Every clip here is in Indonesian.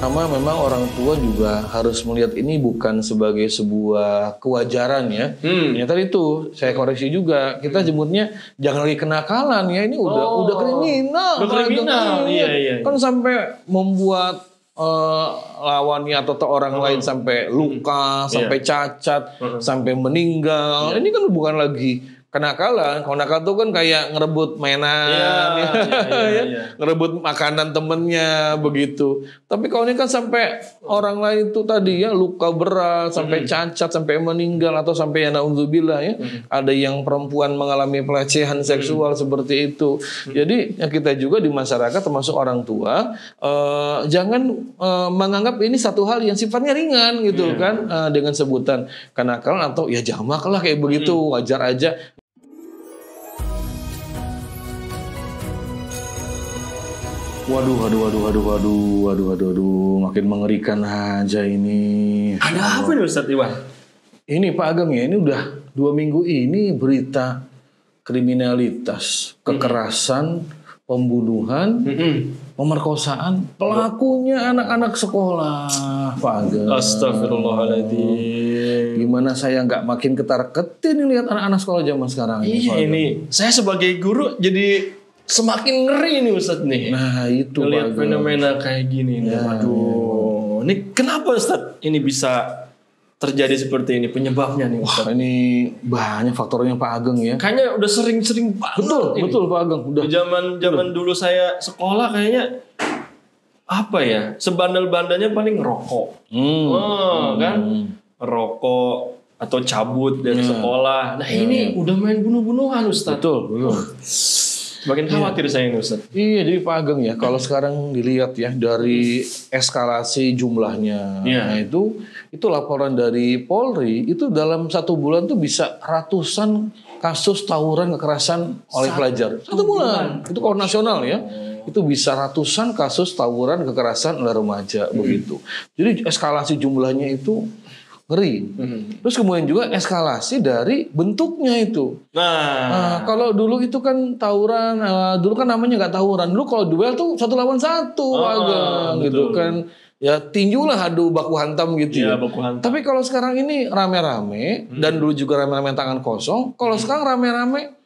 Pertama, memang orang tua juga harus melihat ini bukan sebagai sebuah kewajaran ya. Ternyata itu saya koreksi juga. Kita jemputnya jangan lagi kenakalan ya. Ini udah kriminal. Udah kriminal. Iya. Kan sampai membuat lawannya atau orang lain sampai luka, sampai cacat, sampai meninggal. Ini kan bukan lagi kenakalan. Kalau nakal tuh kan kayak ngerebut mainan, ngerebut makanan temennya begitu. Tapi kalau ini kan sampai orang lain itu tadi ya luka berat, sampai cacat, sampai meninggal atau sampai ya naudzubillah ya. Ada yang perempuan mengalami pelecehan seksual seperti itu. Jadi ya kita juga di masyarakat termasuk orang tua jangan menganggap ini satu hal yang sifatnya ringan gitu kan dengan sebutan kenakalan atau ya jamak lah kayak begitu wajar aja. Waduh, makin mengerikan aja ini. Ada apa nih Ustadz Iwan? Ini Pak Ageng ya, ini udah 2 minggu ini berita kriminalitas, kekerasan, pembunuhan, pemerkosaan, pelakunya anak-anak sekolah, Pak Ageng. Astagfirullahaladzim. Gimana saya nggak makin ketar-ketir lihat anak-anak sekolah zaman sekarang ini. Iya ini, saya sebagai guru jadi semakin ngeri nih Ustadz nih. Nah itu lihat fenomena kayak gini nih. Aduh, ini kenapa Ustadz ini bisa terjadi seperti ini? Penyebabnya nih Ustadz. Wah, ini banyak faktornya Pak Ageng ya. Kayaknya udah sering-sering banget. Betul Pak Ageng. Udah. Zaman dulu saya sekolah kayaknya apa ya? Sebandel-bandelnya paling ngerokok. Kan? Rokok atau cabut dari sekolah. Nah ini udah main bunuh-bunuhan Ustadz. Betul. Makin khawatir saya ini Ustadz. Iya, jadi Pak Ageng ya, kalau sekarang dilihat ya dari eskalasi jumlahnya, nah itu laporan dari Polri itu dalam 1 bulan tuh bisa ratusan kasus tawuran kekerasan oleh pelajar. 1 bulan. Itu kalau nasional ya. Itu bisa ratusan kasus tawuran kekerasan oleh remaja begitu. Jadi eskalasi jumlahnya itu ngeri. Terus kemudian juga eskalasi dari bentuknya itu. Nah, kalau dulu itu kan tawuran, dulu kan namanya nggak tawuran. Dulu kalau duel tuh 1 lawan 1 Ageng gitu kan. Ya tinju lah adu baku hantam gitu ya. Baku hantam. Tapi kalau sekarang ini rame-rame dan dulu juga rame-rame tangan kosong. Kalau sekarang rame-rame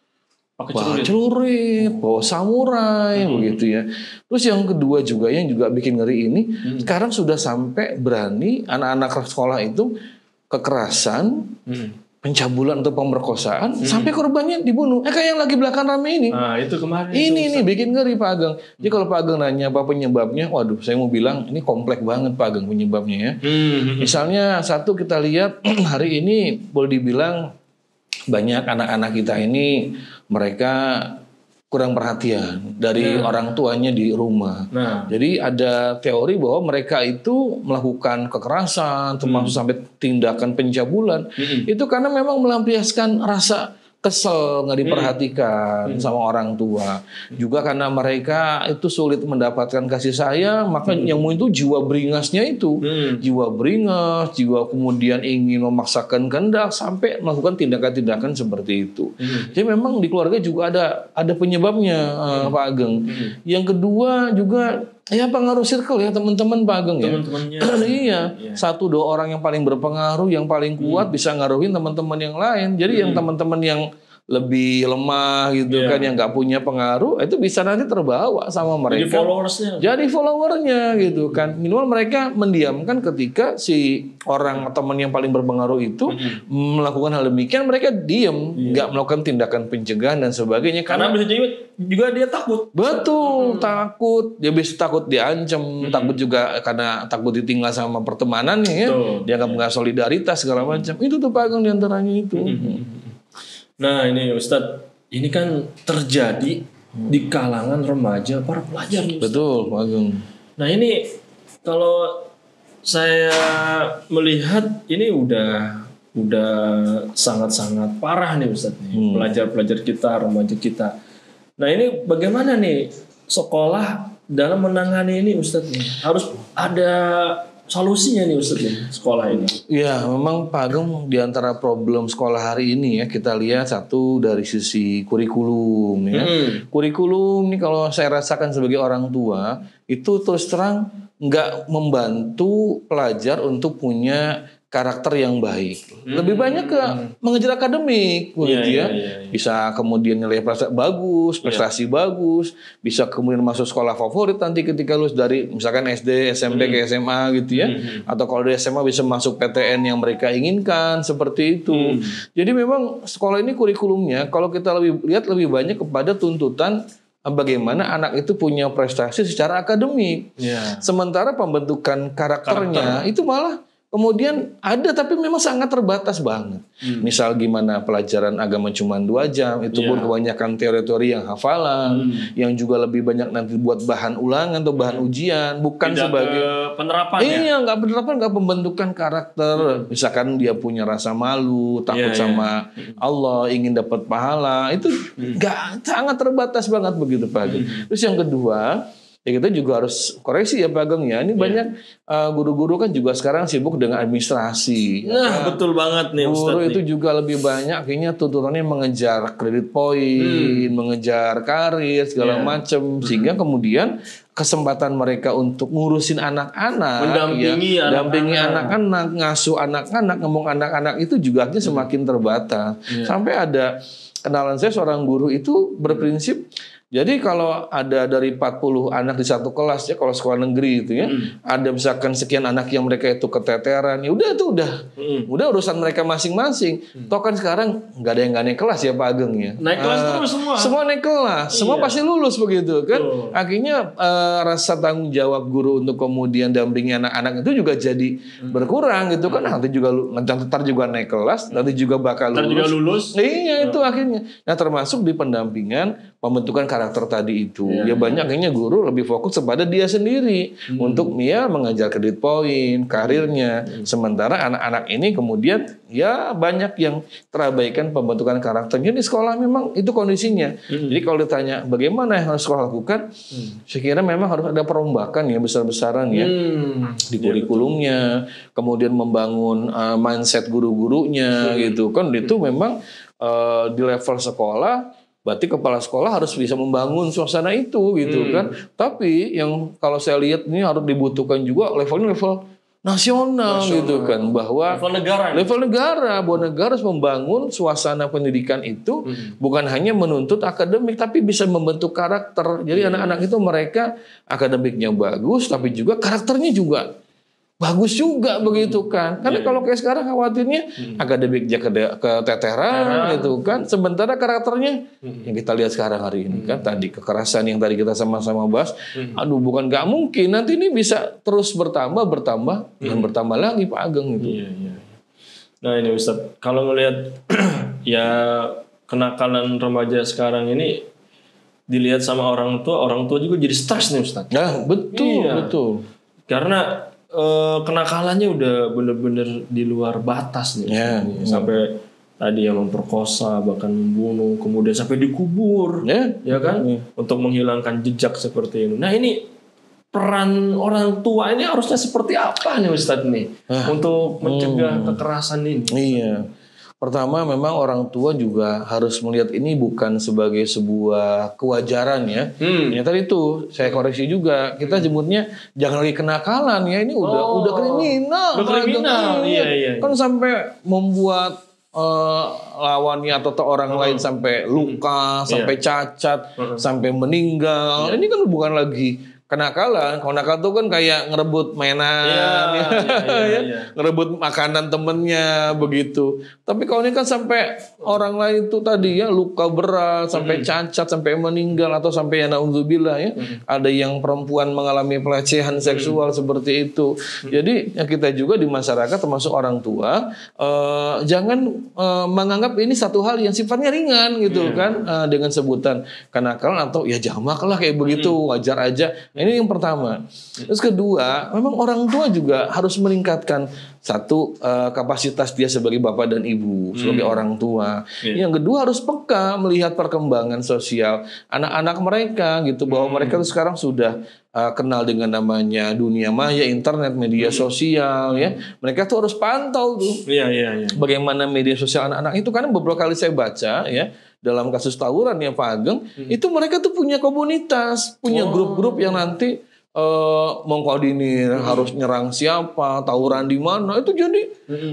pakai celurit, bawa samurai begitu ya. Terus yang kedua juga yang juga bikin ngeri ini, sekarang sudah sampai berani anak-anak sekolah itu kekerasan, pencabulan atau pemerkosaan sampai korbannya dibunuh. Kayak yang lagi belakang rame ini. Nah, itu kemarin. Ini bikin ngeri Pak Ageng. Jadi kalau Pak Ageng nanya apa penyebabnya, waduh saya mau bilang ini kompleks banget Pak Ageng penyebabnya ya. Misalnya satu kita lihat hari ini boleh dibilang banyak anak-anak kita ini mereka kurang perhatian dari orang tuanya di rumah. Jadi ada teori bahwa mereka itu melakukan kekerasan, termasuk sampai tindakan pencabulan. Itu karena memang melampiaskan rasa kesel, nggak diperhatikan sama orang tua. Juga karena mereka itu sulit mendapatkan kasih sayang, maka yang muncul jiwa beringasnya itu. Jiwa beringas, jiwa kemudian ingin memaksakan kehendak sampai melakukan tindakan-tindakan seperti itu. Jadi memang di keluarga juga ada penyebabnya Pak Ageng. Yang kedua juga ya pengaruh circle ya teman-teman Pak Ageng ya. Teman-temannya. Iya. 1-2 orang yang paling berpengaruh, yang paling kuat bisa ngaruhin teman-teman yang lain. Jadi yang teman-teman yang lebih lemah gitu kan, yang nggak punya pengaruh, itu bisa nanti terbawa sama mereka. Jadi followersnya gitu kan. Minimal mereka mendiamkan ketika si orang teman yang paling berpengaruh itu melakukan hal demikian, mereka diam, nggak melakukan tindakan pencegahan dan sebagainya. Karena bisa juga dia takut. Betul, takut. Dia bisa takut diancam, takut juga karena takut ditinggal sama pertemanannya ya. Dia nggak solidaritas segala macam. Itu tuh Pak Ageng diantaranya itu. Nah ini Ustadz, ini kan terjadi di kalangan remaja para pelajar. Betul Pak Ageng. Nah ini kalau saya melihat ini udah sangat-sangat parah nih Ustadz nih. Pelajar-pelajar kita, remaja kita. Nah ini bagaimana nih sekolah dalam menangani ini Ustadz nih? Harus ada solusinya nih Ustaz nih sekolah ini? Ya, memang Pak Ageng di antara problem sekolah hari ini ya kita lihat satu dari sisi kurikulum ya. Kurikulum nih kalau saya rasakan sebagai orang tua itu terus terang nggak membantu pelajar untuk punya karakter yang baik. Lebih banyak ke mengejar akademik begitu ya. Bisa kemudian nilai prestasi bagus, bisa kemudian masuk sekolah favorit nanti ketika lulus dari misalkan SD, SMP ke SMA gitu ya. Atau kalau di SMA bisa masuk PTN yang mereka inginkan seperti itu. Jadi memang sekolah ini kurikulumnya kalau kita lihat lebih banyak kepada tuntutan bagaimana anak itu punya prestasi secara akademik. Sementara pembentukan karakternya itu malah kemudian ada tapi memang sangat terbatas banget. Misal gimana pelajaran agama cuma 2 jam, itu pun kebanyakan teori-teori yang hafalan, yang juga lebih banyak nanti buat bahan ulangan atau bahan ujian, bukan tidak sebagai penerapan. Iya, nggak penerapan, nggak pembentukan karakter. Misalkan dia punya rasa malu, takut sama Allah, ingin dapat pahala, itu nggak sangat terbatas banget begitu Pak. Terus yang kedua, ya kita juga harus koreksi ya Pak Ageng ya. Ini banyak guru-guru kan juga sekarang sibuk dengan administrasi. Nah, betul banget nih Ustaz. Guru itu juga lebih banyak akhirnya tuntutannya mengejar kredit poin, mengejar karir segala macam sehingga kemudian kesempatan mereka untuk ngurusin anak-anak, mendampingi anak-anak, ngasuh anak-anak, ngomong anak-anak itu juga akhirnya semakin terbatas. Sampai ada kenalan saya seorang guru itu berprinsip jadi kalau ada dari 40 anak di satu kelas ya kalau sekolah negeri itu ya ada misalkan sekian anak yang mereka itu keteteran ya udah urusan mereka masing-masing. Toh kan sekarang nggak ada yang nggak naik kelas ya Pak Ageng ya. Naik kelas terus semua naik kelas, semua pasti lulus begitu kan. Akhirnya rasa tanggung jawab guru untuk kemudian dampingi anak-anak itu juga jadi berkurang gitu kan. Nanti juga ntar juga naik kelas, nanti juga bakal lulus. Iya itu akhirnya. Nah termasuk di pendampingan pembentukan karakter tadi itu. Ya banyak kayaknya guru lebih fokus kepada dia sendiri untuk dia mengejar kredit poin, karirnya. Sementara anak-anak ini kemudian ya banyak yang terabaikan pembentukan karakternya di sekolah memang itu kondisinya. Jadi kalau ditanya bagaimana yang harus sekolah lakukan, saya kira memang harus ada perombakan ya besar-besaran ya di kurikulumnya, kemudian membangun mindset guru-gurunya gitu kan itu memang di level sekolah. Berarti kepala sekolah harus bisa membangun suasana itu gitu kan. Tapi yang kalau saya lihat ini harus dibutuhkan juga levelnya level nasional gitu kan. Bahwa level negara bahwa negara harus membangun suasana pendidikan itu bukan hanya menuntut akademik tapi bisa membentuk karakter. Jadi anak-anak itu mereka akademiknya bagus tapi juga karakternya juga bagus juga begitu kan. Karena kalau kayak sekarang khawatirnya akademiknya keteteran gitu kan. Sementara karakternya yang kita lihat sekarang hari ini kan tadi kekerasan yang tadi kita sama-sama bahas. Aduh bukan nggak mungkin nanti ini bisa terus bertambah dan bertambah lagi Pak Ageng gitu. Nah ini Ustaz, kalau ngelihat ya kenakalan remaja sekarang ini dilihat sama orang tua juga jadi stres nih Ustaz. Nah betul. Karena kenakalannya udah bener-bener di luar batas nih sampai tadi yang memperkosa bahkan membunuh kemudian sampai dikubur ya kan untuk menghilangkan jejak seperti ini. Nah ini peran orang tua ini harusnya seperti apa nih Ustadz nih untuk mencegah kekerasan ini? Iya. Pertama memang orang tua juga harus melihat ini bukan sebagai sebuah kewajaran ya. Ya tadi itu saya koreksi juga. Kita sebutnya jangan lagi kenakalan ya. Ini udah kriminal. Iya. Kan sampai membuat lawannya atau orang lain sampai luka, sampai cacat, sampai meninggal. Ini kan bukan lagi kenakalan. Kalau nakal tuh kan kayak ngerebut mainan, ngerebut makanan temennya begitu. Tapi kalau ini kan sampai orang lain itu tadi ya luka berat, sampai cacat, sampai meninggal atau sampai ya naudzubillah ya. Ada yang perempuan mengalami pelecehan seksual seperti itu. Jadi ya kita juga di masyarakat termasuk orang tua jangan menganggap ini satu hal yang sifatnya ringan gitu kan dengan sebutan kenakalan atau ya jamak lah kayak begitu wajar aja. Ini yang pertama. Terus kedua, memang orang tua juga harus meningkatkan satu kapasitas dia sebagai bapak dan ibu, sebagai orang tua. Yang kedua harus peka melihat perkembangan sosial anak-anak mereka gitu, bahwa mereka tuh sekarang sudah kenal dengan namanya dunia maya, internet, media sosial ya. Mereka tuh harus pantau tuh. Bagaimana media sosial anak-anak itu, karena beberapa kali saya baca ya dalam kasus tawuran ya Pak Ageng, itu mereka tuh punya komunitas, punya grup-grup yang nanti mengkoordinir harus nyerang siapa, tawuran di mana. Itu jadi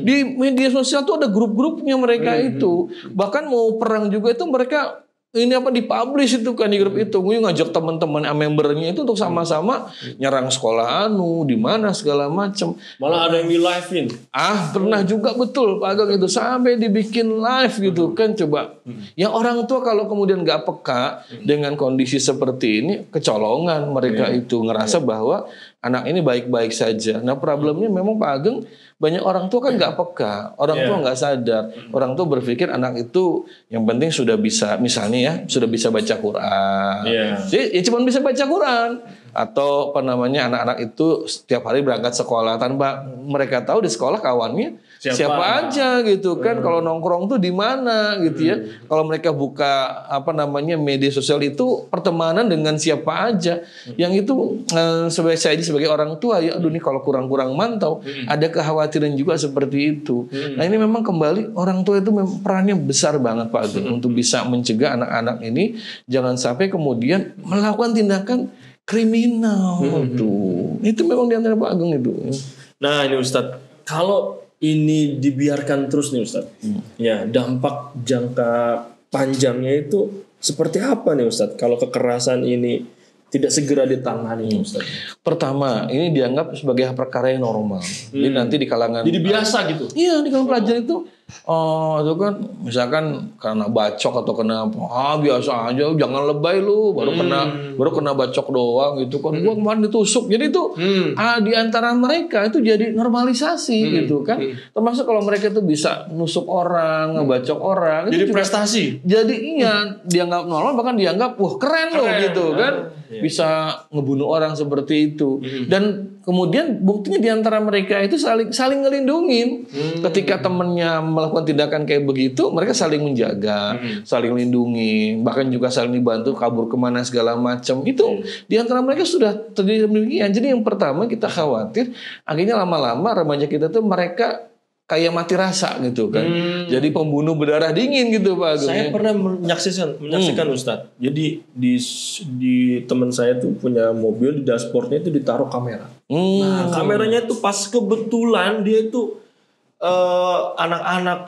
di media sosial tuh ada grup-grupnya mereka itu. Bahkan mau perang juga itu mereka ini dipublish itu kan di grup itu, gue ngajak teman-teman membernya itu untuk sama-sama nyerang sekolah di mana segala macam. Malah ada yang di live-in. Pernah juga betul Pak Ageng itu sampai dibikin live gitu kan, coba. Yang orang tua kalau kemudian nggak peka dengan kondisi seperti ini, kecolongan mereka itu ngerasa bahwa anak ini baik-baik saja. Nah problemnya memang Pak Ageng, banyak orang tua kan nggak peka, orang tua nggak sadar, orang tua berpikir anak itu yang penting sudah bisa, misalnya ya, sudah bisa baca Quran, jadi ya cuma bisa baca Quran, atau anak-anak itu setiap hari berangkat sekolah tanpa mereka tahu di sekolah kawannya siapa aja gitu kan, kalau nongkrong tuh di mana gitu ya, kalau mereka buka media sosial itu pertemanan dengan siapa aja, yang itu sebagai orang tua ya, aduh nih kalau kurang-kurang mantau, ada kekhawatiran juga seperti itu. Nah ini memang kembali orang tua itu perannya besar banget Pak Ageng untuk bisa mencegah anak-anak ini jangan sampai kemudian melakukan tindakan kriminal tuh. Itu memang diantara Pak Ageng itu. Nah ini Ustadz, kalau ini dibiarkan terus nih Ustadz, ya dampak jangka panjangnya itu seperti apa nih Ustadz kalau kekerasan ini tidak segera ditangani Ustadz? Pertama, ini dianggap sebagai perkara yang normal. Jadi nanti di kalangan, jadi biasa gitu. Iya, di kalangan pelajar itu itu kan misalkan karena bacok atau kena biasa aja, jangan lebay lu, baru kena bacok doang gitu kan. Gua kemarin ditusuk. Jadi itu di antara mereka itu jadi normalisasi gitu kan. Termasuk kalau mereka itu bisa nusuk orang, ngebacok orang, jadi itu prestasi. Jadi dianggap normal, bahkan dianggap wah keren loh gitu kan. Bisa ngebunuh orang seperti itu. Dan kemudian buktinya di antara mereka itu saling ngelindungin. Ketika temennya melakukan tindakan kayak begitu, mereka saling menjaga, saling lindungi, bahkan juga saling dibantu kabur kemana segala macam. Itu di antara mereka sudah terjadi demikian. Jadi yang pertama kita khawatir akhirnya lama-lama remaja kita tuh mereka kayak mati rasa gitu kan. Jadi pembunuh berdarah dingin gitu Pak Ageng. Saya pernah menyaksikan Ustadz. Jadi di teman saya tuh punya mobil, di dashboardnya itu ditaruh kamera. Nah kameranya itu pas kebetulan dia itu anak-anak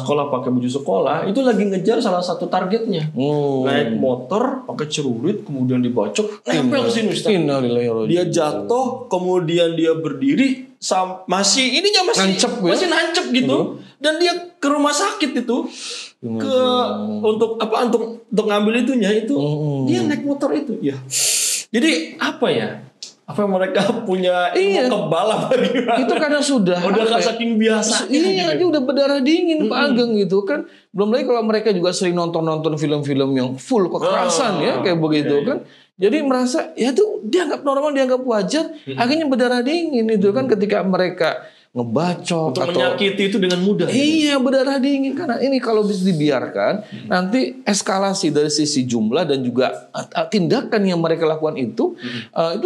sekolah pakai baju sekolah itu lagi ngejar salah satu targetnya. Naik motor pakai celurit, kemudian dibacok, nempel sini Ustadz. Dia jatuh, kemudian dia berdiri, masih nancep gitu. Dan dia ke rumah sakit itu untuk ngambil itunya itu. Dia naik motor itu ya. Jadi apa mereka punya kebal apa gimana? Itu karena sudah saking biasa. Ini aja udah berdarah dingin Pak Ageng gitu kan. Belum lagi kalau mereka juga sering nonton film-film yang full kekerasan kayak begitu kan. Jadi merasa ya itu dianggap normal, dianggap wajar, akhirnya berdarah dingin itu kan ketika mereka ngebacok untuk menyakiti itu dengan mudah. Iya, berdarah dingin karena ini kalau bisa dibiarkan nanti eskalasi dari sisi jumlah dan juga tindakan yang mereka lakukan itu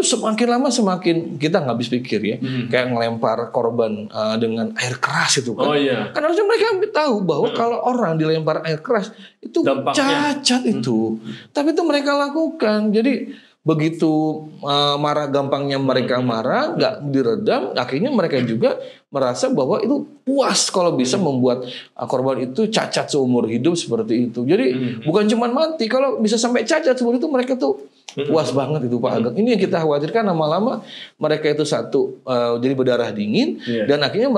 semakin lama semakin kita nggak habis pikir ya. Kayak ngelempar korban dengan air keras itu kan. Kan harusnya mereka tahu bahwa kalau orang dilempar air keras itu dampaknya cacat itu. Tapi itu mereka lakukan. Jadi begitu gampangnya mereka marah, nggak diredam, akhirnya mereka juga merasa bahwa itu puas kalau bisa membuat korban itu cacat seumur hidup seperti itu. Jadi bukan cuma mati, kalau bisa sampai cacat seumur itu mereka tuh puas banget itu Pak Ageng. Ini yang kita khawatirkan, lama-lama mereka itu jadi berdarah dingin dan akhirnya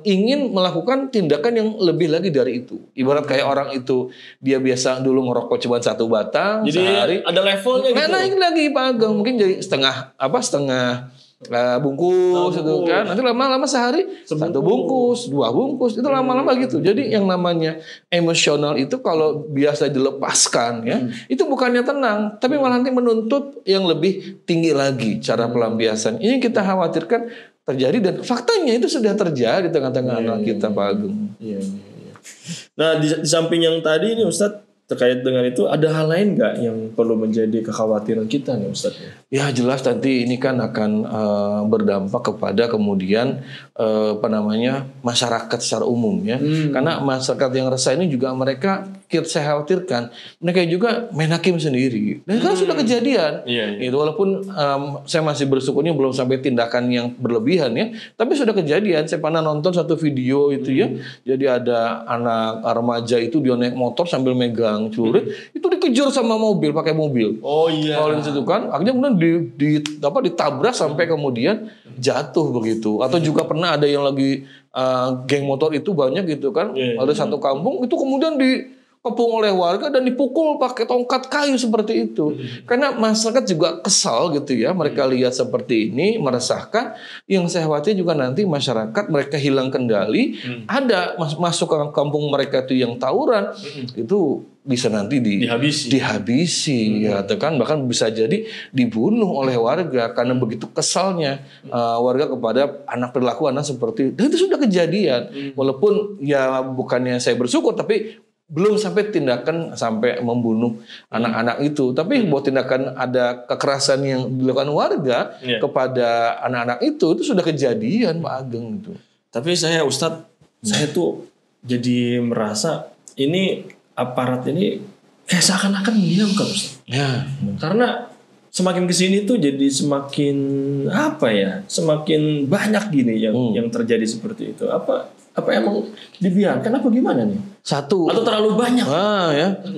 ingin melakukan tindakan yang lebih lagi dari itu. Ibarat kayak orang itu dia biasa dulu ngerokok cuma 1 batang jadi sehari, ada levelnya gitu. Naik lagi Pak Ageng, mungkin jadi setengah bungkus itu kan. Nanti lama-lama sehari satu bungkus, 2 bungkus, itu lama-lama gitu. Jadi yang namanya emosional itu kalau biasa dilepaskan ya, itu bukannya tenang, tapi malah nanti menuntut yang lebih tinggi lagi cara pelampiasan. Ini yang kita khawatirkan terjadi dan faktanya itu sudah terjadi di tengah-tengah anak kita, Pak Agung. Iya. Nah, di samping yang tadi ini Ustadz, terkait dengan itu ada hal lain nggak yang perlu menjadi kekhawatiran kita nih Ustadz? Ya jelas nanti ini kan akan berdampak kepada kemudian masyarakat secara umum ya. Karena masyarakat yang resah ini juga mereka saya khawatirkan mereka juga main hakim sendiri. Dan kan sudah kejadian. Gitu, walaupun saya masih bersyukurnya belum sampai tindakan yang berlebihan ya, tapi sudah kejadian. Saya pernah nonton satu video itu ya. Jadi ada anak remaja itu dia naik motor sambil megang celurit, itu dikejar sama mobil, pakai mobil. Oh iya. Kalau di situ kan, akhirnya kemudian ditabrak sampai kemudian jatuh begitu. Atau juga pernah ada yang lagi geng motor itu banyak gitu kan, ada satu kampung itu kemudian dikepung oleh warga dan dipukul pakai tongkat kayu seperti itu. Karena masyarakat juga kesal gitu ya, mereka lihat seperti ini, meresahkan. Yang saya khawatir juga nanti masyarakat mereka hilang kendali, ada masuk ke kampung mereka itu yang tawuran, itu bisa nanti dihabisi ya, kan bahkan bisa jadi dibunuh oleh warga karena begitu kesalnya warga kepada perilaku anak seperti itu. Dan itu sudah kejadian, walaupun ya bukannya saya bersyukur, tapi belum sampai tindakan sampai membunuh anak-anak itu. Tapi buat tindakan ada kekerasan yang dilakukan warga kepada anak-anak itu sudah kejadian, Pak Ageng itu. Tapi Ustadz, saya tuh jadi merasa ini aparat ini kayak seakan-akan mendiamkan Ustaz. Ya. Karena semakin kesini tuh jadi semakin semakin banyak gini yang terjadi seperti itu. Apa emang dibiarkan apa gimana nih? Atau terlalu banyak?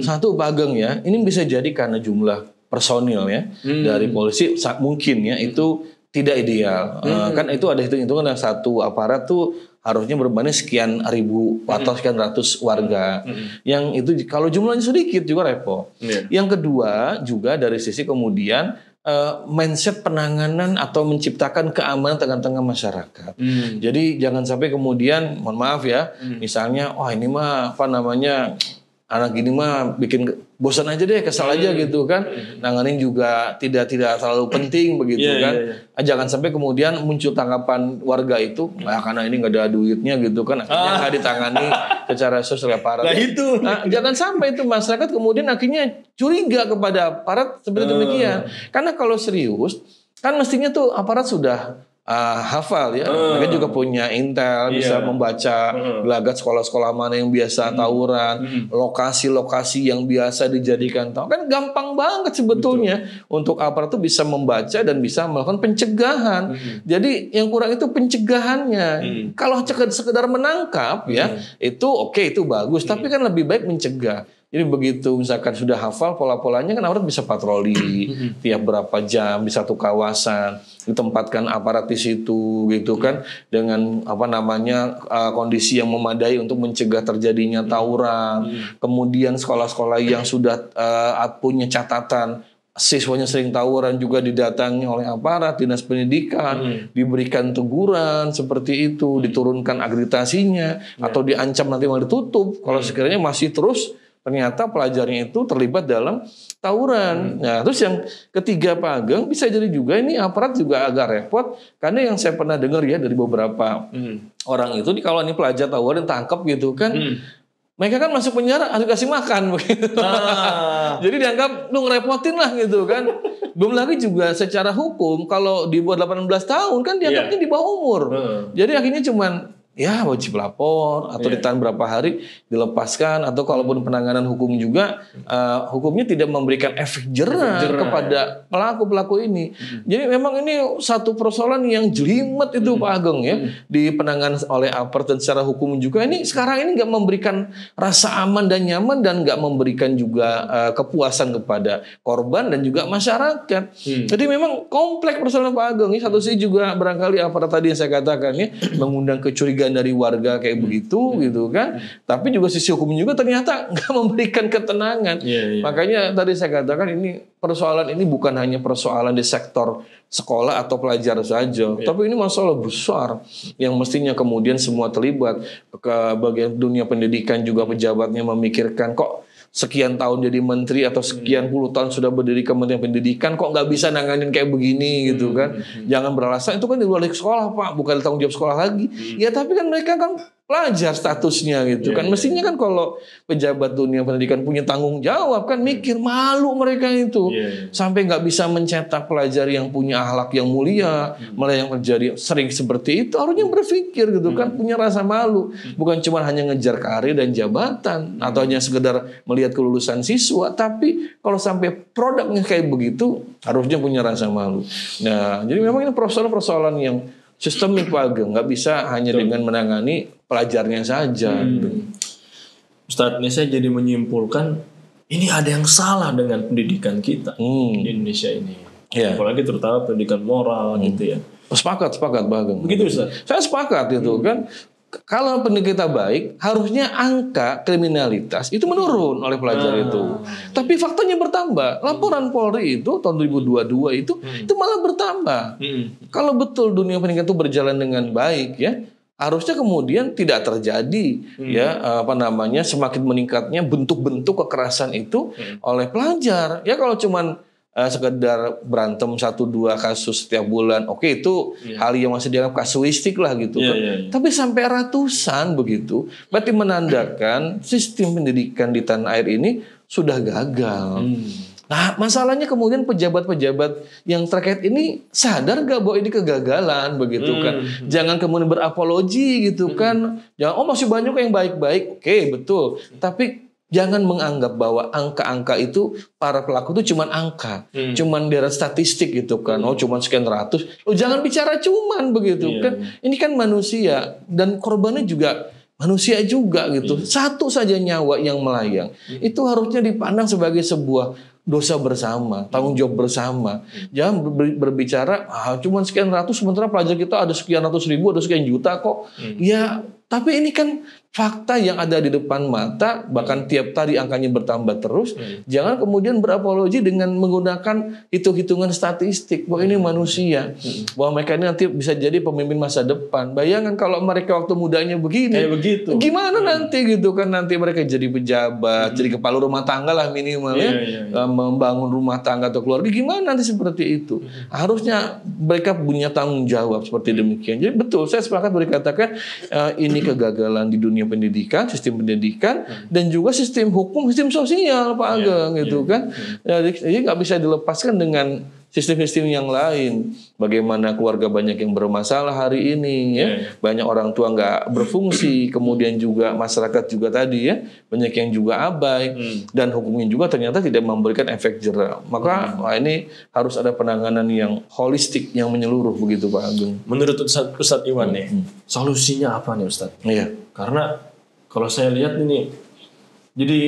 Satu Pak Ageng ya, ini bisa jadi karena jumlah personil ya dari polisi mungkin ya itu tidak ideal. Kan itu ada hitung-hitungan satu aparat tuh harusnya berbanding sekian ribu atau sekian ratus warga. Yang itu kalau jumlahnya sedikit juga repot. Yang kedua juga dari sisi kemudian mindset penanganan atau menciptakan keamanan tengah-tengah masyarakat. Jadi jangan sampai kemudian, mohon maaf ya, misalnya, ini mah anak gini mah bikin bosan aja deh, kesal aja gitu kan. Nanganin juga tidak terlalu penting begitu kan. Jangan sampai kemudian muncul tanggapan warga itu, karena ini nggak ada duitnya gitu kan, akhirnya nggak ditangani secara sosial aparat. Jangan sampai itu masyarakat kemudian akhirnya curiga kepada aparat seperti demikian. Karena kalau serius, kan mestinya tuh aparat sudah hafal ya, mereka juga punya intel, bisa membaca gelagat sekolah-sekolah mana yang biasa tawuran, lokasi-lokasi yang biasa dijadikan kan gampang banget sebetulnya untuk aparat itu bisa membaca dan bisa melakukan pencegahan. Jadi yang kurang itu pencegahannya. Kalau sekedar menangkap ya, itu oke, itu bagus, tapi kan lebih baik mencegah. Jadi begitu misalkan sudah hafal pola-polanya kan aparat bisa patroli tiap berapa jam di satu kawasan, ditempatkan aparat di situ gitu kan dengan kondisi yang memadai untuk mencegah terjadinya tawuran. Kemudian sekolah-sekolah yang sudah punya catatan siswanya sering tawuran juga didatangi oleh aparat dinas pendidikan, diberikan teguran seperti itu, diturunkan akreditasinya atau diancam nanti mau ditutup kalau sekiranya masih terus ternyata pelajarnya itu terlibat dalam tawuran. Nah, terus yang ketiga Pak Ageng, bisa jadi juga ini aparat juga agak repot karena yang saya pernah dengar ya dari beberapa orang itu, kalau ini pelajar tawuran tangkap gitu kan, mereka kan masuk penjara harus kasih makan begitu. Jadi dianggap ngerepotin lah gitu kan. Belum lagi juga secara hukum kalau di bawah 18 tahun kan dianggapnya di bawah umur. Jadi akhirnya cuman wajib lapor atau ditahan berapa hari dilepaskan, atau kalaupun penanganan hukum juga hukumnya tidak memberikan efek jerah kepada pelaku-pelaku ini. Jadi memang ini satu persoalan yang jelimet itu Pak Ageng ya, di penanganan oleh aparat dan secara hukum juga ini sekarang ini nggak memberikan rasa aman dan nyaman dan nggak memberikan juga kepuasan kepada korban dan juga masyarakat. Jadi memang kompleks persoalan Pak Ageng. Satu sisi juga barangkali aparat tadi yang saya katakan ya mengundang kecurigaan sebagian dari warga kayak begitu gitu kan. Tapi juga sisi hukum juga ternyata nggak memberikan ketenangan. Makanya tadi saya katakan ini persoalan ini bukan hanya persoalan di sektor sekolah atau pelajar saja, tapi ini masalah besar yang mestinya kemudian semua terlibat. Ke bagian dunia pendidikan juga pejabatnya memikirkan, kok sekian tahun jadi menteri atau sekian puluh tahun sudah berdiri Kementerian Pendidikan, kok nggak bisa nanganin kayak begini gitu kan. Jangan beralasan itu kan di luar sekolah Pak, bukan tanggung jawab sekolah lagi. Ya tapi kan mereka kan pelajar statusnya gitu kan. Mestinya kan kalau pejabat dunia pendidikan punya tanggung jawab kan, mikir malu mereka itu. Sampai nggak bisa mencetak pelajar yang punya akhlak yang mulia, malah yang terjadi sering seperti itu. Harusnya berpikir gitu kan, punya rasa malu. Bukan cuma hanya ngejar karir dan jabatan atau hanya sekedar melihat kelulusan siswa, tapi kalau sampai produknya kayak begitu harusnya punya rasa malu. Nah, jadi memang ini persoalan-persoalan yang sistemik Pak Ageng, nggak bisa hanya dengan menangani pelajarnya saja. Ustadz, ini saya jadi menyimpulkan ini ada yang salah dengan pendidikan kita di Indonesia ini. Apalagi terutama pendidikan moral gitu ya. Sepakat Pak Ageng. Begitu Ustadz? Saya sepakat itu kan. Kalau pendidikan kita baik, harusnya angka kriminalitas itu menurun oleh pelajar itu. Tapi faktanya bertambah. Laporan Polri itu tahun 2022 itu malah bertambah. Kalau betul dunia pendidikan itu berjalan dengan baik ya, harusnya kemudian tidak terjadi semakin meningkatnya bentuk-bentuk kekerasan itu oleh pelajar. Ya kalau cuman sekedar berantem 1-2 kasus setiap bulan, oke, itu hal yang masih dianggap kasuistik lah gitu kan. Tapi sampai ratusan begitu, berarti menandakan sistem pendidikan di tanah air ini sudah gagal. Nah, masalahnya kemudian pejabat-pejabat yang terkait ini sadar gak bahwa ini kegagalan begitu kan. Jangan kemudian berapologi gitu kan. Jangan, masih banyak yang baik-baik. Oke, betul. Tapi jangan menganggap bahwa angka-angka itu para pelaku itu cuman angka, cuman deret statistik gitu kan. Cuman sekian ratus. Jangan bicara cuman begitu kan. Ini kan manusia dan korbannya juga manusia juga gitu. Satu saja nyawa yang melayang itu harusnya dipandang sebagai sebuah dosa bersama, tanggung jawab bersama. Jangan berbicara cuman sekian ratus sementara pelajar kita ada sekian ratus ribu, ada sekian juta kok. Ya, tapi ini kan fakta yang ada di depan mata, bahkan tiap hari angkanya bertambah terus. Jangan kemudian berapologi dengan menggunakan hitung-hitungan statistik bahwa ini manusia, bahwa mereka ini nanti bisa jadi pemimpin masa depan. Bayangkan kalau mereka waktu mudanya begini, gimana nanti gitu kan, nanti mereka jadi pejabat, jadi kepala rumah tangga lah minimal membangun rumah tangga atau keluarga, gimana nanti seperti itu. Harusnya mereka punya tanggung jawab seperti demikian. Jadi betul, saya sepakat berkatakan ini kegagalan di dunia pendidikan, sistem pendidikan, dan juga sistem hukum, sistem sosial Pak Ageng gitu kan. Jadi nggak bisa dilepaskan dengan sistem-sistem yang lain. Bagaimana keluarga banyak yang bermasalah hari ini ya, banyak orang tua nggak berfungsi, kemudian juga masyarakat juga tadi ya banyak yang juga abai, dan hukumnya juga ternyata tidak memberikan efek jera. Maka ini harus ada penanganan yang holistik, yang menyeluruh begitu Pak Ageng. Menurut Ustadz Iwan nih, solusinya apa nih Ustadz? Karena kalau saya lihat ini, jadi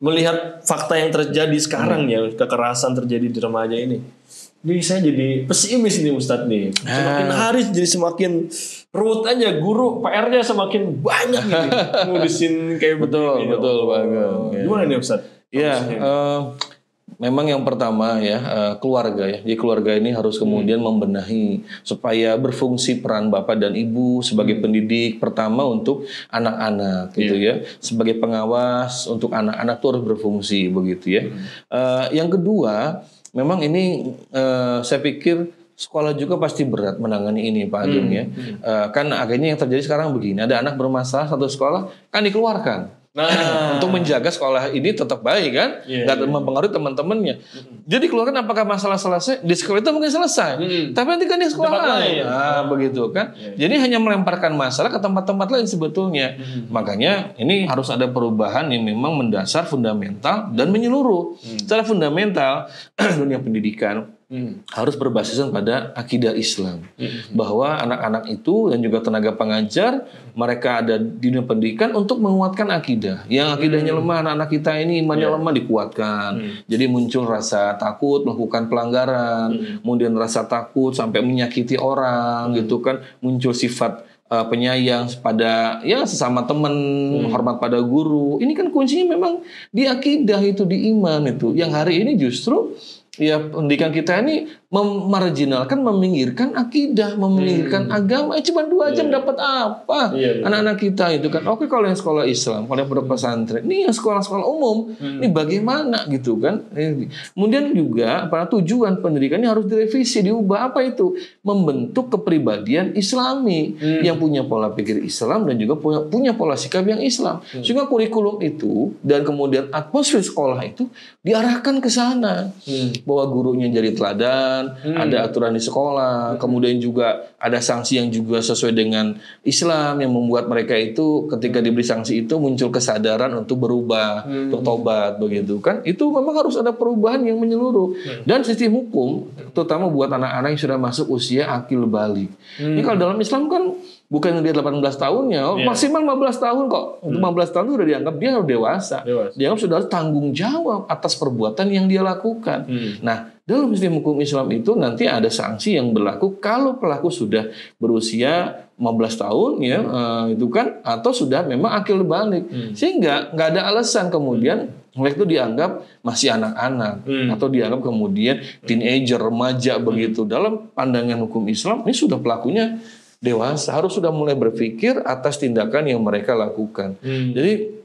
melihat fakta yang terjadi sekarang ya, kekerasan terjadi di remaja ini. Jadi saya jadi pesimis nih Ustadz nih. Semakin hari jadi semakin ruwet aja, guru PR-nya semakin banyak nih ngurusin kayak betul Pak Ageng. Gimana nih Ustadz? Memang yang pertama ya keluarga ya. Jadi keluarga ini harus kemudian membenahi supaya berfungsi peran bapak dan ibu sebagai pendidik pertama untuk anak-anak gitu ya. Sebagai pengawas untuk anak-anak itu harus berfungsi begitu ya. Yang kedua, memang ini saya pikir sekolah juga pasti berat menangani ini Pak Ageng ya. Kan akhirnya yang terjadi sekarang begini, ada anak bermasalah satu sekolah kan dikeluarkan. Untuk menjaga sekolah ini tetap baik kan, nggak mempengaruhi teman-temannya. Jadi keluarkan apakah masalah selesai di sekolah itu mungkin selesai, tapi nanti kan di sekolah lain, begitu kan. Jadi hanya melemparkan masalah ke tempat-tempat lain sebetulnya. Makanya ini harus ada perubahan yang memang mendasar, fundamental dan menyeluruh. Secara fundamental dunia pendidikan harus berbasis pada akidah Islam, bahwa anak-anak itu dan juga tenaga pengajar mereka ada di dunia pendidikan untuk menguatkan akidah. Yang akidahnya lemah, anak-anak kita ini imannya lemah dikuatkan. Jadi muncul rasa takut melakukan pelanggaran, kemudian rasa takut sampai menyakiti orang gitu kan, muncul sifat penyayang pada ya sesama teman, hormat pada guru. Ini kan kuncinya memang di akidah itu, di iman itu. Yang hari ini justru ya pendidikan kita ini memarginalkan, meminggirkan akidah, meminggirkan agama. Cuma 2 jam dapat apa? Anak-anak kita itu kan. Oke, kalau yang sekolah Islam, kalau yang pondok pesantren, ini yang sekolah-sekolah umum, ini bagaimana gitu kan? Kemudian juga pada tujuan pendidikan ini harus direvisi, diubah. Apa itu? Membentuk kepribadian Islami yang punya pola pikir Islam dan juga punya pola sikap yang Islam. Sehingga kurikulum itu dan kemudian atmosfer sekolah itu diarahkan ke sana. Bahwa gurunya jadi teladan, ada aturan di sekolah, kemudian juga ada sanksi yang juga sesuai dengan Islam yang membuat mereka itu ketika diberi sanksi itu muncul kesadaran untuk berubah, untuk tobat begitu kan. Itu memang harus ada perubahan yang menyeluruh. Dan sistem hukum terutama buat anak-anak yang sudah masuk usia akil balik. Ini kalau dalam Islam kan bukan dia 18 tahunnya, maksimal 15 tahun kok. Untuk 15 tahun itu sudah dianggap dia dewasa. Dianggap sudah tanggung jawab atas perbuatan yang dia lakukan. Nah, dalam sistem hukum Islam itu nanti ada sanksi yang berlaku kalau pelaku sudah berusia 15 tahun ya, itu kan, atau sudah memang akil balik. Sehingga nggak ada alasan kemudian mereka itu dianggap masih anak-anak atau dianggap kemudian teenager, remaja begitu. Dalam pandangan hukum Islam ini sudah pelakunya dewasa, harus sudah mulai berpikir atas tindakan yang mereka lakukan. Jadi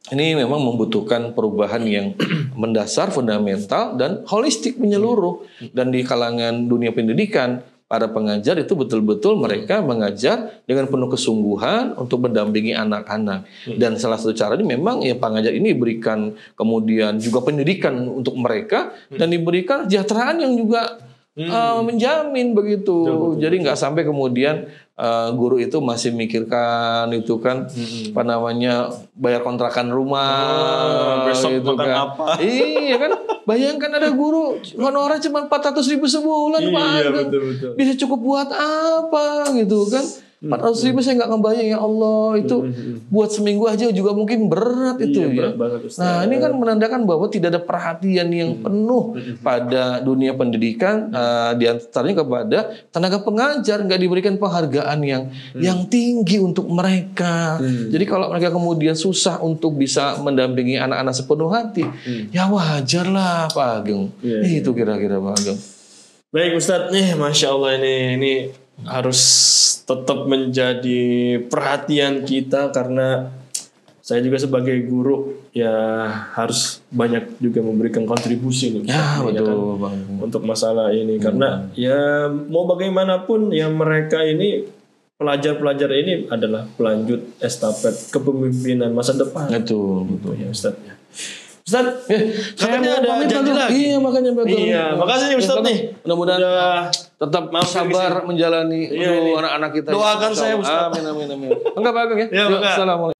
ini memang membutuhkan perubahan yang mendasar, fundamental, dan holistik menyeluruh. Dan di kalangan dunia pendidikan, para pengajar itu betul-betul mereka mengajar dengan penuh kesungguhan untuk mendampingi anak-anak. Dan salah satu cara ini memang ya pengajar ini diberikan kemudian juga pendidikan untuk mereka dan diberikan kesejahteraan yang juga menjamin begitu. Betul. Jadi nggak sampai kemudian guru itu masih mikirkan itu kan apa namanya bayar kontrakan rumah, besok gitu makan kan. apa? Iya kan, bayangkan ada guru honorer cuma 400.000 sebulan, iya, betul. Bisa cukup buat apa gitu kan? 400.000 saya nggak ngebayang, ya Allah, itu buat seminggu aja juga mungkin berat itu ya. Berat banget, Ustaz. Nah ini kan menandakan bahwa tidak ada perhatian yang penuh pada dunia pendidikan, diantaranya kepada tenaga pengajar, nggak diberikan penghargaan yang tinggi untuk mereka. Jadi kalau mereka kemudian susah untuk bisa mendampingi anak-anak sepenuh hati, ya wajar lah Pak Ageng. Itu kira-kira Pak Ageng. Baik Ustadz nih, Masya Allah ini harus tetap menjadi perhatian kita karena saya juga sebagai guru ya harus banyak juga memberikan kontribusi nih, ya betul kan, Bang. untuk masalah ini karena ya mau bagaimanapun ya mereka ini pelajar-pelajar ini adalah pelanjut estafet kepemimpinan masa depan. Betul ya Ustadz ya. Ustadz, katanya ada janji lagi. Iya, makanya betul. Iya, makasih Ustadz nih. Mudah-mudahan tetap sabar menjalani anak-anak kita. Doakan saya Ustadz. Amin. Enggak Pak Ageng ya. Assalamualaikum.